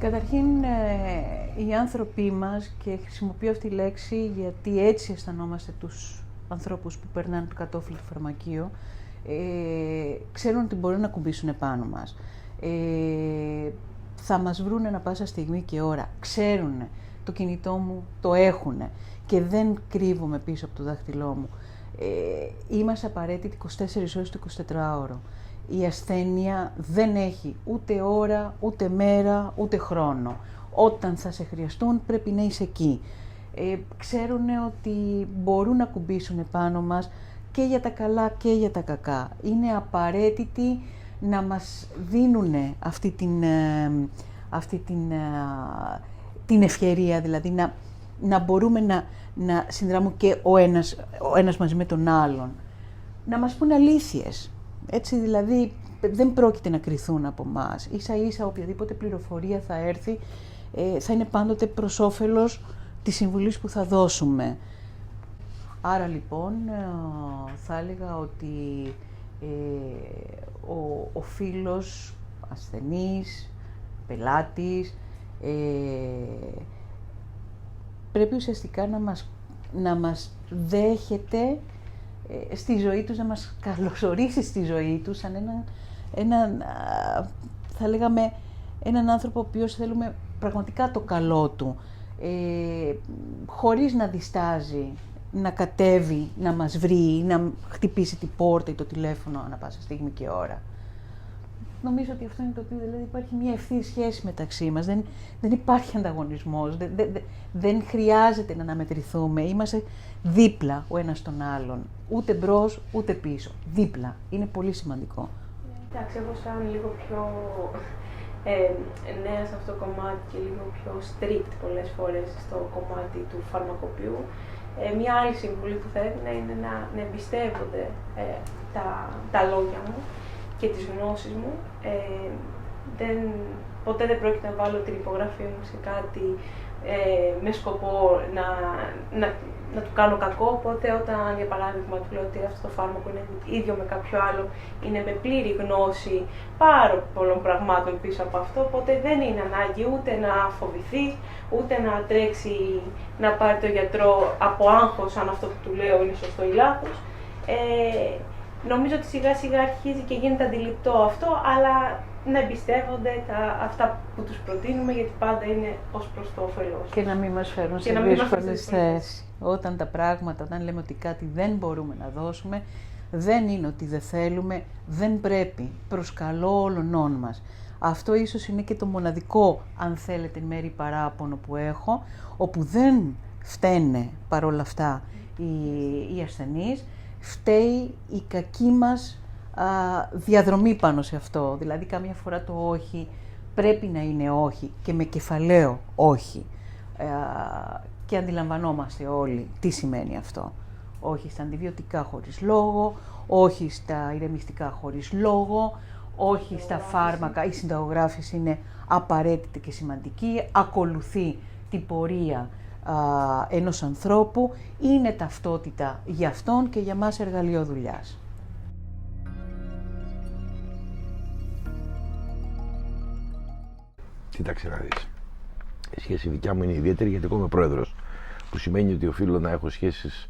Καταρχήν, οι άνθρωποι μας, και χρησιμοποιώ αυτή τη λέξη γιατί έτσι αισθανόμαστε τους ανθρώπους που περνάνε το κατόφλι του φαρμακείου, ξέρουν ότι μπορούν να κουμπίσουν επάνω μας. Θα μας βρούνε ανά πάσα στιγμή και ώρα. Ξέρουν, το κινητό μου το έχουν και δεν κρύβομαι πίσω από το δάχτυλό μου. Είμαστε απαραίτητοι 24 ώρες το 24ωρο. Η ασθένεια δεν έχει ούτε ώρα, ούτε μέρα, ούτε χρόνο. Όταν θα σε χρειαστούν πρέπει να είσαι εκεί. Ξέρουν ότι μπορούν να κουμπίσουν επάνω μας και για τα καλά και για τα κακά. Είναι απαραίτητοι να μας δίνουν αυτή την ευκαιρία, δηλαδή να μπορούμε να συνδράμουμε και ο ένας μαζί με τον άλλον. Να μας πούν αλήθειες. Έτσι, δηλαδή, δεν πρόκειται να κρυθούν από εμάς. Ίσα-ίσα, οποιαδήποτε πληροφορία θα έρθει, θα είναι πάντοτε προς όφελος της συμβουλής που θα δώσουμε. Άρα, λοιπόν, θα έλεγα ότι ο φίλος, ασθενής, πελάτης, πρέπει ουσιαστικά να μας δέχεται στη ζωή τους, να μας καλωσορίσει στη ζωή τους σαν θα λέγαμε, έναν άνθρωπο ο οποίος θέλουμε πραγματικά το καλό του, χωρίς να διστάζει, να κατέβει, να μας βρει, να χτυπήσει την πόρτα ή το τηλέφωνο ανά πάσα στιγμή και ώρα. Νομίζω ότι αυτό είναι το οποίο, δηλαδή, υπάρχει μια ευθεία σχέση μεταξύ μας, δεν υπάρχει ανταγωνισμός, δεν χρειάζεται να αναμετρηθούμε, είμαστε δίπλα ο ένας τον άλλον, ούτε μπρος ούτε πίσω, δίπλα, είναι πολύ σημαντικό. Εντάξει, εγώ σαν λίγο πιο νέα σε αυτό το κομμάτι και λίγο πιο strict πολλές φορές στο κομμάτι του φαρμακοποιού, μια άλλη συμβουλή που θα έδινα είναι να εμπιστεύονται τα λόγια μου και τις γνώσεις μου. Ποτέ δεν πρόκειται να βάλω την υπογραφή μου σε κάτι με σκοπό να του κάνω κακό. Οπότε όταν, για παράδειγμα, του λέω ότι αυτό το φάρμακο είναι ίδιο με κάποιο άλλο, είναι με πλήρη γνώση πάρα πολλών πραγμάτων πίσω από αυτό, οπότε δεν είναι ανάγκη ούτε να φοβηθεί, ούτε να τρέξει να πάρει το γιατρό από άγχος αν αυτό που του λέω είναι σωστό ή λάθος. Νομίζω ότι σιγά σιγά αρχίζει και γίνεται αντιληπτό αυτό, αλλά να εμπιστεύονται αυτά που τους προτείνουμε, γιατί πάντα είναι ως προς το όφελος. Και να μην μας φέρουν σε δύσκολες θέσεις. Όταν λέμε ότι κάτι δεν μπορούμε να δώσουμε, δεν είναι ότι δεν θέλουμε, δεν πρέπει, προς καλό όλων μας. Αυτό ίσως είναι και το μοναδικό, αν θέλετε, μέρη παράπονο που έχω, όπου δεν φταίνε παρόλα αυτά οι ασθενείς, φταίει η κακή μας διαδρομή πάνω σε αυτό. Δηλαδή, κάμια φορά το όχι πρέπει να είναι όχι και με κεφαλαίο όχι. Και αντιλαμβανόμαστε όλοι τι σημαίνει αυτό. Όχι στα αντιβιωτικά χωρίς λόγο, όχι στα ηρεμιστικά χωρίς λόγο, όχι στα φάρμακα. Η συνταγογράφηση είναι απαραίτητη και σημαντική, ακολουθεί την πορεία ενός ανθρώπου, είναι ταυτότητα για αυτόν και για μας εργαλείο δουλειάς. Κοίταξε να δεις. Η σχέση δικιά μου είναι ιδιαίτερη γιατί εγώ είμαι πρόεδρος, που σημαίνει ότι οφείλω να έχω σχέσεις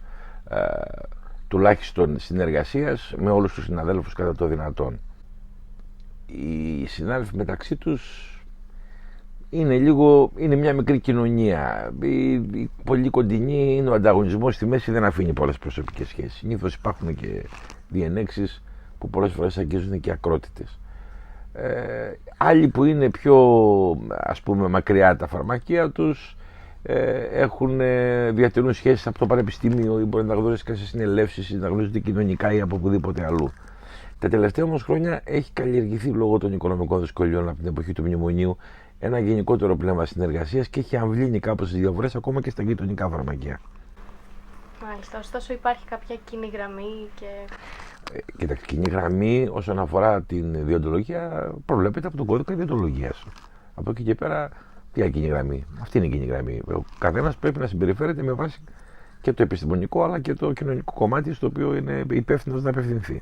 τουλάχιστον συνεργασίας με όλους τους συναδέλφους κατά το δυνατόν. Οι συνάδελφοι μεταξύ τους είναι μια μικρή κοινωνία. Οι πολύ κοντινοί είναι ο ανταγωνισμός στη μέση, δεν αφήνει πολλές προσωπικές σχέσεις. Συνήθως υπάρχουν και διενέξεις που πολλές φορές αγγίζουν και ακρότητες. Άλλοι που είναι πιο, ας πούμε, μακριά τα φαρμακεία τους, διατηρούν σχέσεις από το πανεπιστήμιο ή μπορεί να γνωρίσει και σε συνελεύσεις ή να γνωρίζονται κοινωνικά ή από οπουδήποτε αλλού. Τα τελευταία όμως χρόνια έχει καλλιεργηθεί λόγω των οικονομικών δυσκολιών από την εποχή του μνημονίου ένα γενικότερο πνεύμα συνεργασίας και έχει αμβλύνει κάπως τις διαφορές ακόμα και στα γειτονικά φαρμακεία. Μάλιστα, ωστόσο υπάρχει κάποια κοινή γραμμή και... Κοίταξε, κοινή γραμμή όσον αφορά την διοντολογία προβλέπεται από τον κώδικα διοντολογίας. Από εκεί και πέρα, ποια κοινή γραμμή? Αυτή είναι η κοινή γραμμή. Ο καθένας πρέπει να συμπεριφέρεται με βάση και το επιστημονικό αλλά και το κοινωνικό κομμάτι στο οποίο είναι υπεύθυνος να απευθυνθεί.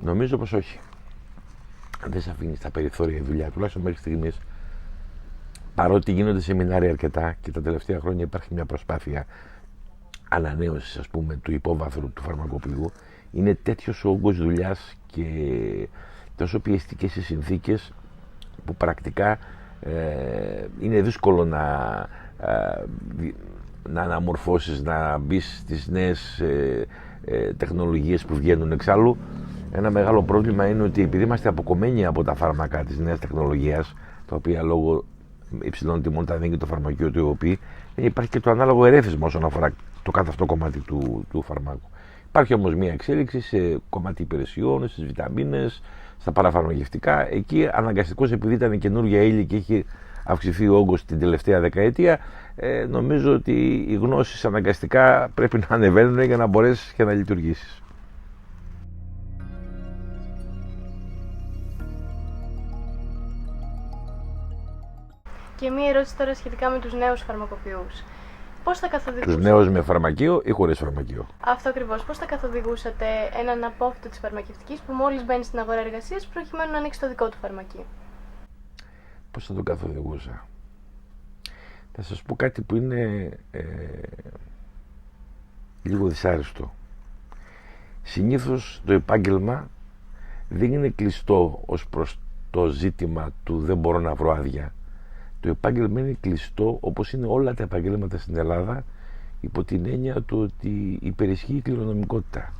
Νομίζω πως όχι. Δεν σε αφήνει στα περιθώρια η δουλειά, τουλάχιστον μέχρι στιγμής. Παρότι γίνονται σεμινάρια αρκετά και τα τελευταία χρόνια υπάρχει μια προσπάθεια ανανέωσης, ας πούμε, του υπόβαθρου του φαρμακοποιού, είναι τέτοιος ο όγκος δουλειάς και τόσο πιεστικές οι συνθήκες που πρακτικά είναι δύσκολο να αναμορφώσεις, να μπεις στις νέες τεχνολογίες που βγαίνουν. Εξάλλου, ένα μεγάλο πρόβλημα είναι ότι επειδή είμαστε αποκομμένοι από τα φάρμακα της νέας τεχνολογίας, τα οποία λόγω υψηλών τιμών τα δίνει και το φαρμακείο του ΕΟΠΗ, δεν υπάρχει και το ανάλογο ερέθισμα όσον αφορά το κάθε αυτό κομμάτι του φαρμάκου. Υπάρχει όμως μια εξέλιξη σε κομμάτι υπηρεσιών, στις βιταμίνες, στα παραφαρμακευτικά. Εκεί αναγκαστικώς, επειδή ήταν καινούργια ύλη και έχει αυξηθεί ο όγκος την τελευταία δεκαετία, νομίζω ότι οι γνώσεις αναγκαστικά πρέπει να ανεβαίνουν για να μπορέσεις και να λειτουργήσεις. Και μία ερώτηση τώρα σχετικά με τους νέους φαρμακοποιούς. Πώς θα καθοδηγούσατε... Τους νέους με φαρμακείο ή χωρίς φαρμακείο? Αυτό ακριβώς. Πώς θα καθοδηγούσατε έναν απόφυτο της φαρμακευτικής που μόλις μπαίνει στην αγορά εργασίας προκειμένου να ανοίξει το δικό του φαρμακείο? Πώς θα τον καθοδηγούσα? Θα σας πω κάτι που είναι λίγο δυσάρεστο. Συνήθως το επάγγελμα δεν είναι κλειστό ως προς το ζήτημα του δεν μπορώ να βρω άδεια. Το επάγγελμα είναι κλειστό, όπως είναι όλα τα επαγγέλματα στην Ελλάδα, υπό την έννοια του ότι υπερισχύει η κληρονομικότητα.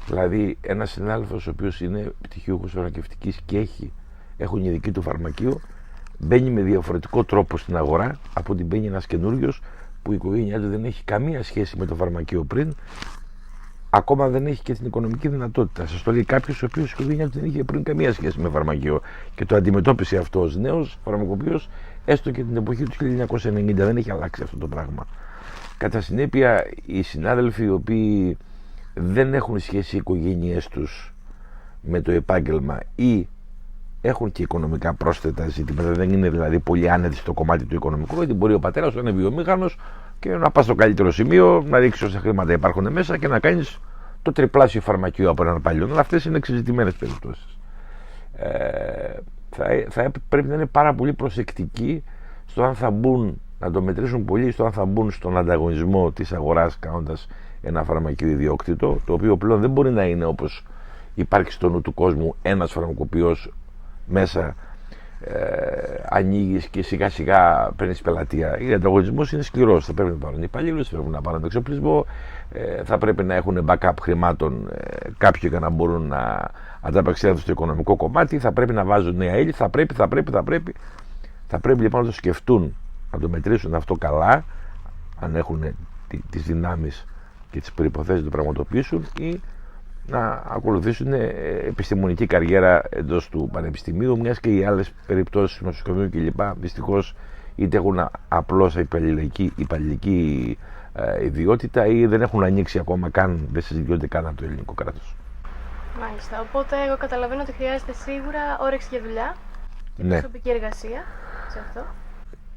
Δηλαδή, ένας συνάδελφος ο οποίος είναι πτυχιούχος φαρμακευτικής και έχουν η δική του φαρμακείο, μπαίνει με διαφορετικό τρόπο στην αγορά από ότι μπαίνει ένας καινούριος που η οικογένειά του δεν έχει καμία σχέση με το φαρμακείο πριν, ακόμα δεν έχει και την οικονομική δυνατότητα. Σας το λέει κάποιος ο οποίος η οικογένειά του δεν είχε πριν καμία σχέση με φαρμακείο και το αντιμετώπισε αυτό ως νέος φαρμακοποιός, έστω και την εποχή του 1990. Δεν έχει αλλάξει αυτό το πράγμα. Κατά συνέπεια, οι συνάδελφοι οι οποίοι δεν έχουν σχέση οι οικογένειές τους με το επάγγελμα ή έχουν και οικονομικά πρόσθετα ζητήματα, δεν είναι δηλαδή πολύ άνετοι στο κομμάτι του οικονομικού, γιατί μπορεί ο πατέρας να είναι βιομήχανος και να πας στο καλύτερο σημείο, να ρίξεις όσα χρήματα υπάρχουν μέσα και να κάνεις το τριπλάσιο φαρμακείο από έναν παλιό. Αλλά αυτές είναι εξεζητημένες περιπτώσεις. Πρέπει να είναι πάρα πολύ προσεκτικοί στο αν θα μπουν, να το μετρήσουν πολύ, στο αν θα μπουν στον ανταγωνισμό της αγοράς κάνοντας ένα φαρμακείο ιδιόκτητο, το οποίο πλέον δεν μπορεί να είναι όπως υπάρχει στο νου του κόσμου ένας φαρμακοποιός μέσα, ανοίγεις και σιγά σιγά παίρνεις πελατεία. Ο ανταγωνισμός είναι σκληρός. Θα πρέπει να πάρουν υπαλλήλους, θα πρέπει να πάρουν εξοπλισμό, θα πρέπει να έχουν backup χρημάτων κάποιοι για να μπορούν να ανταπεξέλθουν στο οικονομικό κομμάτι, θα πρέπει να βάζουν νέα ύλη, θα πρέπει λοιπόν να το σκεφτούν, να το μετρήσουν αυτό καλά, αν έχουν τις δυνάμεις και τις προϋποθέσεις να το πραγματοποιήσουν, ή να ακολουθήσουν επιστημονική καριέρα εντός του πανεπιστημίου, μιας και οι άλλες περιπτώσεις νοσοκομείου κλπ. Δυστυχώς είτε έχουν απλώς υπαλληλική ιδιότητα ή δεν έχουν ανοίξει ακόμα καν, δεν συζητιόνται καν από το ελληνικό κράτος. Μάλιστα. Οπότε, εγώ καταλαβαίνω ότι χρειάζεται σίγουρα όρεξη για δουλειά και προσωπική εργασία σε αυτό.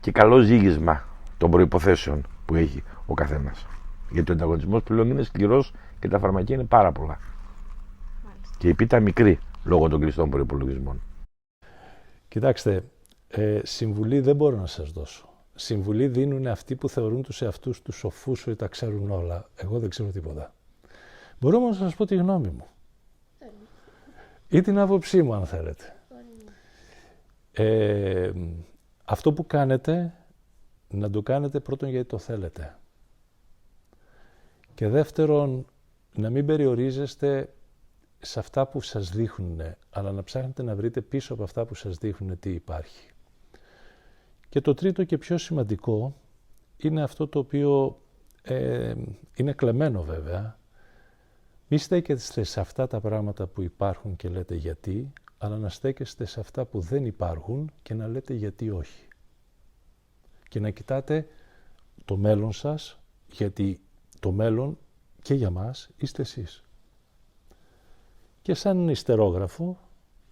Και καλό ζύγισμα των προϋποθέσεων που έχει ο καθένας. Γιατί ο ανταγωνισμός πλέον είναι σκληρός και τα φαρμακεία είναι πάρα πολλά. Μάλιστα. Και η πίτα μικρή λόγω των κλειστών προϋπολογισμών. Κοιτάξτε, συμβουλή δεν μπορώ να σας δώσω. Συμβουλή δίνουν αυτοί που θεωρούν τους εαυτούς τους σοφούς ότι τα ξέρουν όλα. Εγώ δεν ξέρω τίποτα. Μπορώ όμως να σας πω τη γνώμη μου. Ή την άποψή μου, αν θέλετε. Αυτό που κάνετε, να το κάνετε πρώτον γιατί το θέλετε. Και δεύτερον, να μην περιορίζεστε σε αυτά που σας δείχνουν, αλλά να ψάχνετε να βρείτε πίσω από αυτά που σας δείχνουν τι υπάρχει. Και το τρίτο και πιο σημαντικό είναι αυτό το οποίο είναι κλεμμένο βέβαια. Μη στέκεστε σε αυτά τα πράγματα που υπάρχουν και λέτε γιατί, αλλά να στέκεστε σε αυτά που δεν υπάρχουν και να λέτε γιατί όχι. Και να κοιτάτε το μέλλον σας, γιατί το μέλλον και για μας είστε εσείς. Και σαν ιστερόγραφο,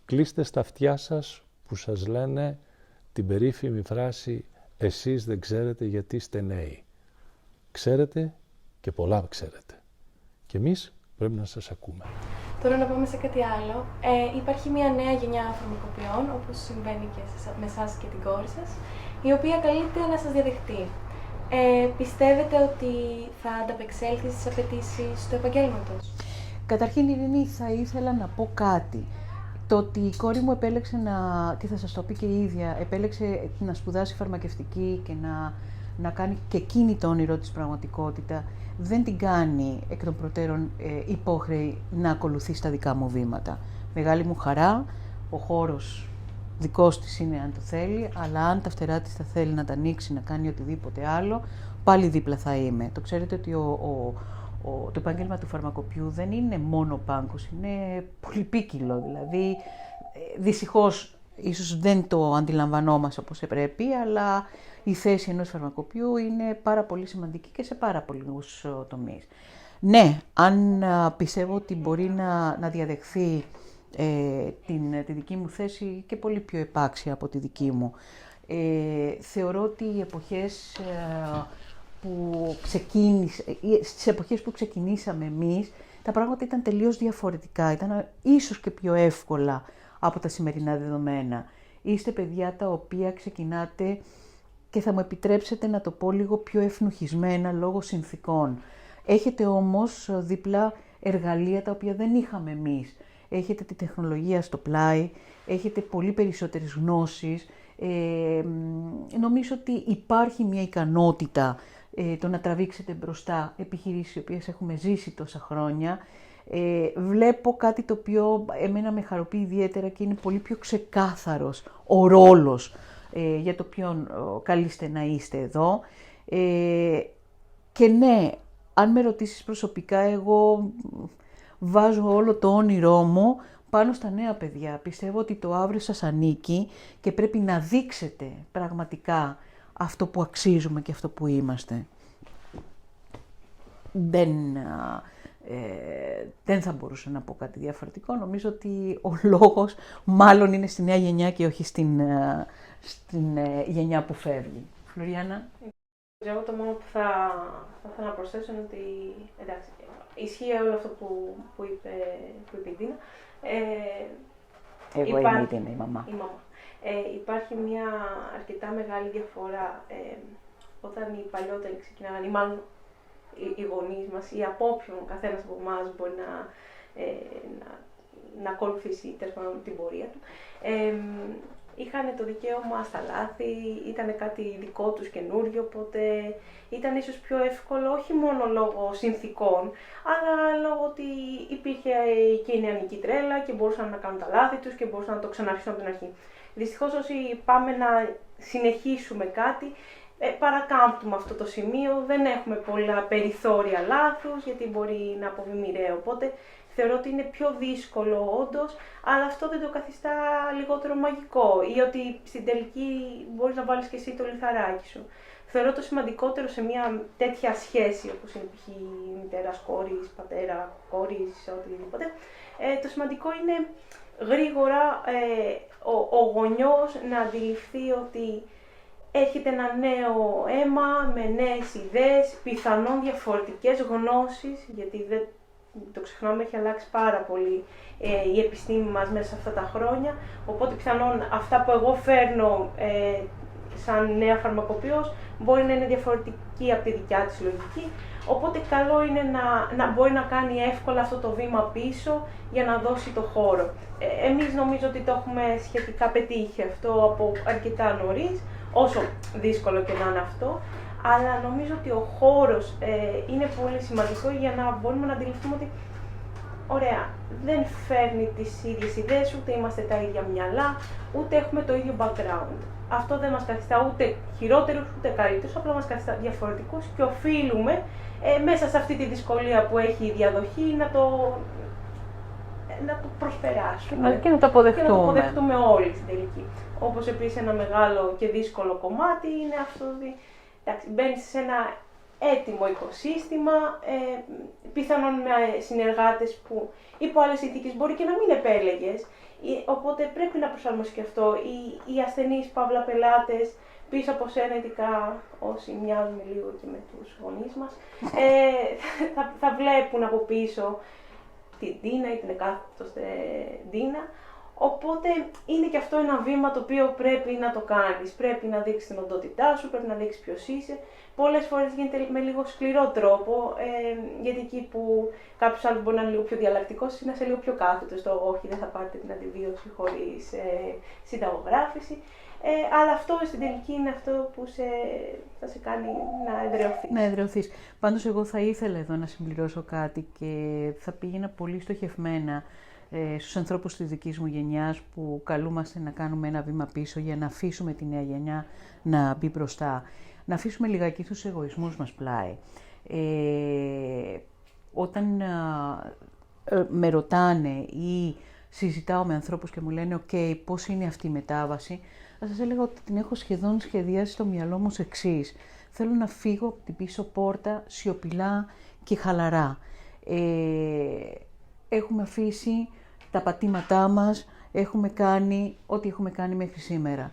κλείστε στα αυτιά σας που σας λένε την περίφημη φράση «Εσείς δεν ξέρετε γιατί είστε νέοι». Ξέρετε και πολλά ξέρετε. Και εμείς Πρέπει να σας ακούμε. Τώρα να πάμε σε κάτι άλλο. Υπάρχει μια νέα γενιά φαρμακοποιών, όπως συμβαίνει και με εσάς και την κόρη σας, η οποία καλείται να σας διαδεχτεί. Πιστεύετε ότι θα ανταπεξέλθει στις απαιτήσεις του επαγγέλματος? Καταρχήν, Ειρήνη, θα ήθελα να πω κάτι. Το ότι η κόρη μου επέλεξε και θα σας το πει και η ίδια, επέλεξε να σπουδάσει φαρμακευτική και να κάνει και εκείνη το όνειρό της πραγματικότητα, δεν την κάνει εκ των προτέρων υπόχρεη να ακολουθεί τα δικά μου βήματα. Μεγάλη μου χαρά, ο χώρος δικός της είναι αν το θέλει, αλλά αν τα φτερά της θα θέλει να τα ανοίξει, να κάνει οτιδήποτε άλλο, πάλι δίπλα θα είμαι. Το ξέρετε ότι το επάγγελμα του φαρμακοποιού δεν είναι μόνο πάγκος, είναι πολυπίκυλο. Δηλαδή, δυστυχώς, ίσως δεν το αντιλαμβανόμαστε όπως πρέπει, αλλά η θέση ενός φαρμακοποιού είναι πάρα πολύ σημαντική και σε πάρα πολλούς τομείς. Ναι, αν πιστεύω ότι μπορεί να διαδεχθεί τη δική μου θέση και πολύ πιο επάξια από τη δική μου. Θεωρώ ότι οι εποχές στις εποχές που ξεκινήσαμε εμείς, τα πράγματα ήταν τελείως διαφορετικά, ήταν ίσως και πιο εύκολα από τα σημερινά δεδομένα. Είστε παιδιά τα οποία ξεκινάτε, και θα μου επιτρέψετε να το πω λίγο πιο ευνουχισμένα λόγω συνθήκων. Έχετε όμως δίπλα εργαλεία τα οποία δεν είχαμε εμείς. Έχετε τη τεχνολογία στο πλάι, έχετε πολύ περισσότερες γνώσεις. Νομίζω ότι υπάρχει μια ικανότητα το να τραβήξετε μπροστά επιχειρήσεις οι οποίες έχουμε ζήσει τόσα χρόνια. Βλέπω κάτι το οποίο εμένα με χαροποιεί ιδιαίτερα και είναι πολύ πιο ξεκάθαρος ο ρόλος για το ποιον καλείστε να είστε εδώ. Και ναι, αν με ρωτήσεις προσωπικά, εγώ βάζω όλο το όνειρό μου πάνω στα νέα παιδιά. Πιστεύω ότι το αύριο σας ανήκει και πρέπει να δείξετε πραγματικά αυτό που αξίζουμε και αυτό που είμαστε. Δεν θα μπορούσα να πω κάτι διαφορετικό. Νομίζω ότι ο λόγος μάλλον είναι στη νέα γενιά και όχι στην γενιά που φεύγει. Φλωριάννα. Εγώ το μόνο που θα ήθελα να προσθέσω είναι ότι εντάξει, ισχύει όλο αυτό που είπε η Τίνα. Εγώ είμαι η Τίνα, η μαμά. Υπάρχει μια αρκετά μεγάλη διαφορά όταν οι παλιότεροι ξεκινάγαν, ή μάλλον οι γονείς μας ή από όποιον καθένας από εμάς μπορεί να ακολουθήσει την πορεία του. Είχαν το δικαίωμα στα λάθη, ήταν κάτι δικό τους καινούριο, οπότε ήταν ίσως πιο εύκολο, όχι μόνο λόγω συνθήκων, αλλά λόγω ότι υπήρχε και η νεανική τρέλα και μπορούσαν να κάνουν τα λάθη τους και μπορούσαν να το ξαναρχίσουν από την αρχή. Δυστυχώς όσοι πάμε να συνεχίσουμε κάτι, παρακάμπτουμε αυτό το σημείο, δεν έχουμε πολλά περιθώρια λάθους, γιατί μπορεί να αποβεί μοιραίο. Οπότε θεωρώ ότι είναι πιο δύσκολο όντως, αλλά αυτό δεν το καθιστά λιγότερο μαγικό, ή ότι στην τελική μπορείς να βάλεις και εσύ το λιθαράκι σου. Θεωρώ το σημαντικότερο σε μια τέτοια σχέση, όπως είναι π.χ. μητέρας κόρης, πατέρα κόρης, οτιδήποτε, το σημαντικό είναι γρήγορα ο γονιός να αντιληφθεί ότι έχετε ένα νέο αίμα με νέες ιδέες, πιθανόν διαφορετικές γνώσεις, γιατί δεν το ξεχνάμε, έχει αλλάξει πάρα πολύ η επιστήμη μας μέσα σε αυτά τα χρόνια, οπότε πιθανόν αυτά που εγώ φέρνω σαν νέα φαρμακοποιός μπορεί να είναι διαφορετική από τη δικιά της λογική, οπότε καλό είναι να μπορεί να κάνει εύκολα αυτό το βήμα πίσω για να δώσει το χώρο. Εμείς νομίζω ότι το έχουμε σχετικά πετύχει αυτό από αρκετά νωρίς, όσο δύσκολο και να είναι αυτό, αλλά νομίζω ότι ο χώρος είναι πολύ σημαντικό για να μπορούμε να αντιληφθούμε ότι ωραία, δεν φέρνει τις ίδιες ιδέες, ούτε είμαστε τα ίδια μυαλά, ούτε έχουμε το ίδιο background. Αυτό δεν μας καθιστά ούτε χειρότερους ούτε καλύτερους, απλά μας καθιστά διαφορετικούς και οφείλουμε μέσα σε αυτή τη δυσκολία που έχει η διαδοχή να το προσπεράσουμε και να το αποδεχτούμε όλοι στην τελική. Όπως επίσης ένα μεγάλο και δύσκολο κομμάτι είναι αυτό ότι μπαίνεις σε ένα έτοιμο οικοσύστημα, πιθανόν με συνεργάτες που υπό άλλες συνθήκες μπορεί και να μην επέλεγες, οπότε πρέπει να προσαρμοστεί και αυτό. Οι ασθενείς παύλα πελάτες πίσω από σένα, ειδικά όσοι μοιάζουν λίγο και με τους γονείς μας, θα βλέπουν από πίσω την Ντίνα ή την εκάστοτε Ντίνα. Οπότε είναι και αυτό ένα βήμα το οποίο πρέπει να το κάνεις. Πρέπει να δείξεις την οντότητά σου, πρέπει να δείξεις ποιος είσαι. Πολλές φορές γίνεται με λίγο σκληρό τρόπο, γιατί εκεί που κάποιος άλλος μπορεί να είναι λίγο πιο διαλλακτικός, εσύ να είσαι λίγο πιο κάθετος στο όχι, δεν θα πάρετε την αντιβίωση χωρίς συνταγογράφηση. Αλλά αυτό στην τελική είναι αυτό που θα σε κάνει να εδραιωθείς. Να εδραιωθείς. Πάντως εγώ θα ήθελα εδώ να συμπληρώσω κάτι και θα πήγαινα πολύ στοχευμένα στους ανθρώπους της δικής μου γενιάς που καλούμαστε να κάνουμε ένα βήμα πίσω για να αφήσουμε τη νέα γενιά να μπει μπροστά. Να αφήσουμε λιγάκι τους εγωισμούς μας πλάι. Όταν με ρωτάνε ή συζητάω με ανθρώπους και μου λένε «ΟΚ, πώς είναι αυτή η μετάβαση», θα σας έλεγα ότι την έχω σχεδόν σχεδιάσει στο μυαλό μου ως εξής. Θέλω να φύγω από την πίσω πόρτα σιωπηλά και χαλαρά. Έχουμε αφήσει τα πατήματά μας, έχουμε κάνει ό,τι έχουμε κάνει μέχρι σήμερα.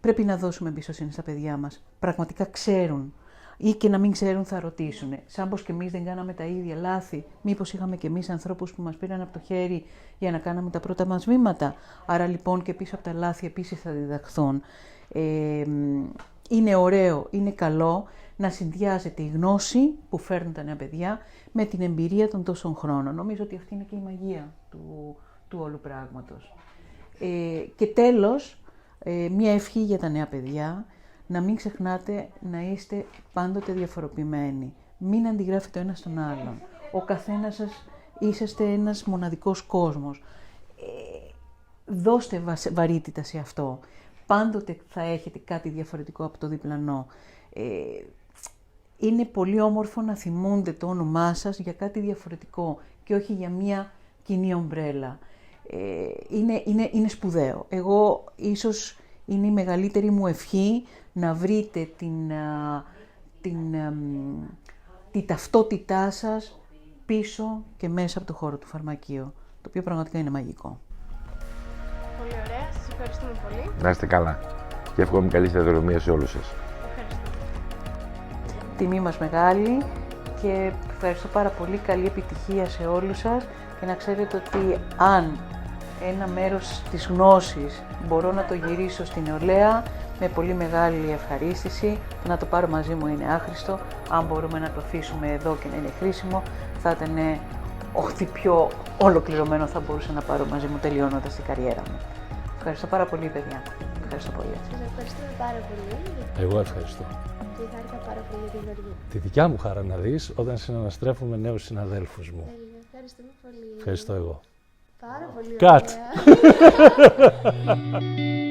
Πρέπει να δώσουμε εμπιστοσύνη στα παιδιά μας. Πραγματικά ξέρουν ή και να μην ξέρουν θα ρωτήσουν. Σαν πως και εμείς δεν κάναμε τα ίδια λάθη. Μήπως είχαμε και εμείς ανθρώπους που μας πήραν από το χέρι για να κάναμε τα πρώτα μας βήματα. Άρα λοιπόν και πίσω από τα λάθη επίσης θα διδαχθούν. Είναι ωραίο, είναι καλό να συνδυάζεται η γνώση που φέρνουν τα νέα παιδιά με την εμπειρία των τόσων χρόνων. Νομίζω ότι αυτή είναι και η μαγεία του όλου πράγματος. Και τέλος, μία ευχή για τα νέα παιδιά, να μην ξεχνάτε να είστε πάντοτε διαφοροποιημένοι. Μην αντιγράφετε ο ένας τον άλλον. Ο καθένας σας είσαστε ένας μοναδικός κόσμος. Δώστε βαρύτητα σε αυτό. Πάντοτε θα έχετε κάτι διαφορετικό από το διπλανό. Είναι πολύ όμορφο να θυμούνται το όνομά σας για κάτι διαφορετικό και όχι για μία κοινή ομπρέλα. Είναι σπουδαίο. Εγώ ίσως είναι η μεγαλύτερη μου ευχή να βρείτε τη ταυτότητά σας πίσω και μέσα από το χώρο του φαρμακείου, το οποίο πραγματικά είναι μαγικό. Πολύ ωραία, σας ευχαριστούμε πολύ. Να είστε καλά και εύχομαι καλή σταδιοδρομία σε όλους σας. Τιμή μας μεγάλη και ευχαριστώ πάρα πολύ. Καλή επιτυχία σε όλους σας και να ξέρετε ότι αν ένα μέρος της γνώσης μπορώ να το γυρίσω στην νεολαία, με πολύ μεγάλη ευχαρίστηση, να το πάρω μαζί μου είναι άχρηστο. Αν μπορούμε να το αφήσουμε εδώ και να είναι χρήσιμο, θα ήταν ό,τι πιο ολοκληρωμένο θα μπορούσα να πάρω μαζί μου τελειώνοντας την καριέρα μου. Ευχαριστώ πάρα πολύ, παιδιά. Ευχαριστώ πολύ. Σας ευχαριστούμε πάρα πολύ. Εγώ ευχαριστώ. Και χάρηκα πάρα πολύ για την εορτή. Τη δικιά μου χαρά να δεις όταν συναναστρέφω με νέους συναδέλφους μου. Ευχαριστούμε πολύ. Ευχαριστώ εγώ. Πάρα πολύ Cut. ωραία.